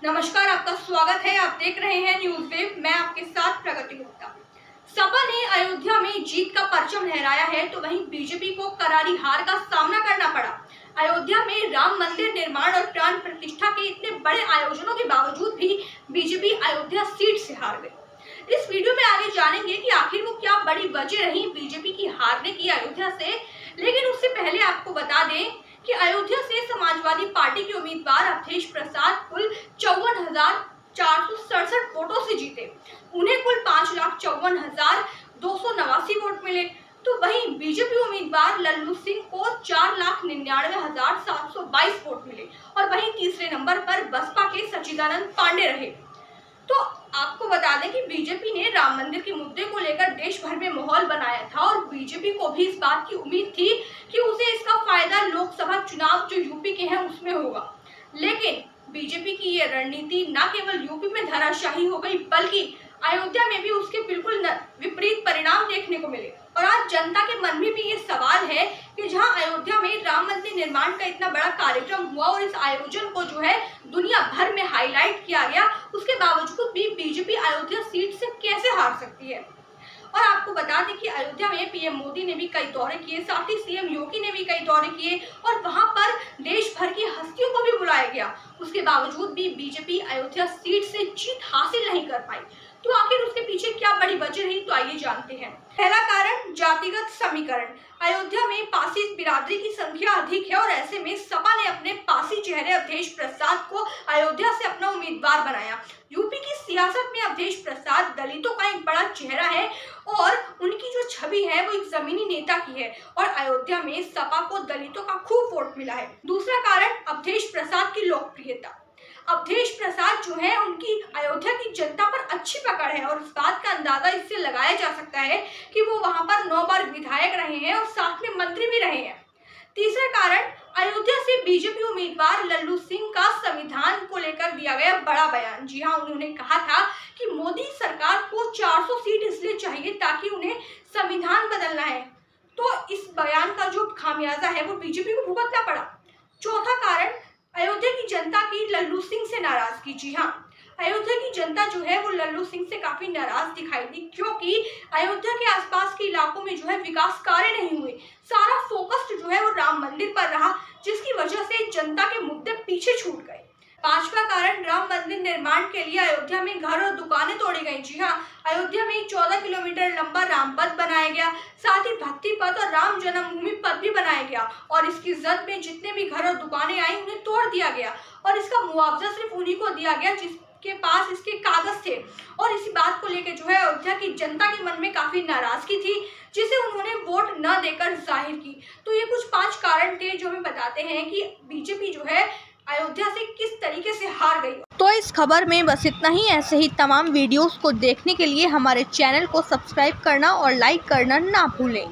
नमस्कार, आपका स्वागत है। आप देख रहे हैं न्यूज वेव। मैं आपके साथ प्रगति गुप्ता। सपा ने अयोध्या में जीत का परचम लहराया है, तो वहीं बीजेपी को करारी हार का सामना करना पड़ा। अयोध्या में राम मंदिर निर्माण और प्राण प्रतिष्ठा के इतने बड़े आयोजनों के बावजूद भी बीजेपी अयोध्या सीट से हार गई। इस वीडियो में आगे जानेंगे कि आखिर वो क्या बड़ी वजह रही बीजेपी की हारने की अयोध्या से। लेकिन उससे पहले आपको बता दें कि अयोध्या से समाजवादी पार्टी के उम्मीदवार अवधेश प्रसाद कुल 54,467 वोटों से जीते। उन्हें कुल 5,54,289 वोट मिले। तो वहीं बीजेपी उम्मीदवार लल्लू सिंह को 4,99,722 वोट मिले और वहीं तीसरे नंबर पर बसपा के सच्चिदानंद पांडे रहे। तो आपको बता दें कि बीजेपी ने राम मंदिर के मुद्दे को लेकर देश भर में माहौल बनाया था और बीजेपी को भी इस बात की उम्मीद थी कि उसे इसका फायदा लोकसभा चुनाव जो यूपी के हैं उसमें होगा। लेकिन बीजेपी की ये रणनीति न केवल यूपी में धराशायी हो गई, बल्कि अयोध्या में भी उसके बिल्कुल विपरीत परिणाम देखने को मिले। और आज जनता के मन में भी ये सवाल है कि जहां अयोध्या में राम मंदिर निर्माण का इतना बड़ा कार्यक्रम हुआ और इस आयोजन को जो है दुनिया भर में हाईलाइट किया गया, उसके बावजूद भी बीजेपी अयोध्या सीट से कैसे हार सकती है। और आपको बता दें कि अयोध्या में पीएम मोदी ने भी कई दौरे किए, साथ ही सीएम योगी ने भी कई दौरे किए और वहां पर देश भर की हस्तियों को भी बुलाया गया। उसके बावजूद भी बीजेपी अयोध्या सीट से जीत हासिल नहीं कर पाई। तो आखिर उसके पीछे क्या बड़ी वजह रही, तो आइए जानते हैं। पहला कारण जातिगत समीकरण। अयोध्या में पासी बिरादरी की संख्या अधिक है और ऐसे में सपा ने अपने पासी चेहरे अवधेश प्रसाद को अयोध्या से अपना उम्मीदवार बनाया। यूपी की सियासत में अवधेश प्रसाद दलितों का एक बड़ा चेहरा है और उनकी जो छवि है वो एक जमीनी नेता की है और अयोध्या में सपा को दलितों का खूब वोट मिला है। दूसरा कारण अवधेश प्रसाद की लोकप्रियता। अवधेश प्रसाद जो है उनकी अयोध्या की जनता पर अच्छी पकड़ है और इस बात का अंदाजा इससे लगाया जा सकता है कि वो वहां पर 9 बार विधायक रहे हैं और साथ में मंत्री भी रहे हैं। तीसरा कारण अयोध्या से बीजेपी उम्मीदवार लल्लू सिंह का संविधान को लेकर दिया गया बड़ा बयान। जी हाँ, उन्होंने कहा था कि मोदी सरकार को 400 सीट इसलिए चाहिए ताकि उन्हें संविधान बदलना है। तो इस बयान का जो खामियाजा है वो बीजेपी को भुगतना पड़ा। चौथा कारण अयोध्या की जनता की लल्लू सिंह से नाराजगी। जी हाँ, अयोध्या की जनता जो है वो लल्लू सिंह से काफी नाराज दिखाई दी, क्योंकि अयोध्या के आसपास के इलाकों में जो है विकास कार्य नहीं हुए। सारा फोकस जो है वो राम मंदिर पर रहा, जिसकी वजह से जनता के मुद्दे पीछे छूट गए। पांचवा कारण राम मंदिर निर्माण के लिए अयोध्या में घर और दुकानें तोड़ी गई। जी हाँ, अयोध्या में 14 किलोमीटर लंबा राम पथ बनाया गया, साथ ही भक्ति पथ और राम जन्मभूमि पथ भी बनाया गया और इसकी जद में जितने भी घर और दुकानें आई उन्हें तोड़ दिया गया और इसका मुआवजा सिर्फ उन्हीं को दिया गया जिसके पास इसके कागज थे। और इसी बात को लेकर जो है अयोध्या की जनता के मन में काफी नाराजगी थी, जिसे उन्होंने वोट न देकर जाहिर की। तो ये कुछ 5 कारण थे जो हमें बताते हैं कि बीजेपी जो है अयोध्या से किस तरीके से हार गई। तो इस खबर में बस इतना ही। ऐसे ही तमाम वीडियोस को देखने के लिए हमारे चैनल को सब्सक्राइब करना और लाइक करना ना भूलें।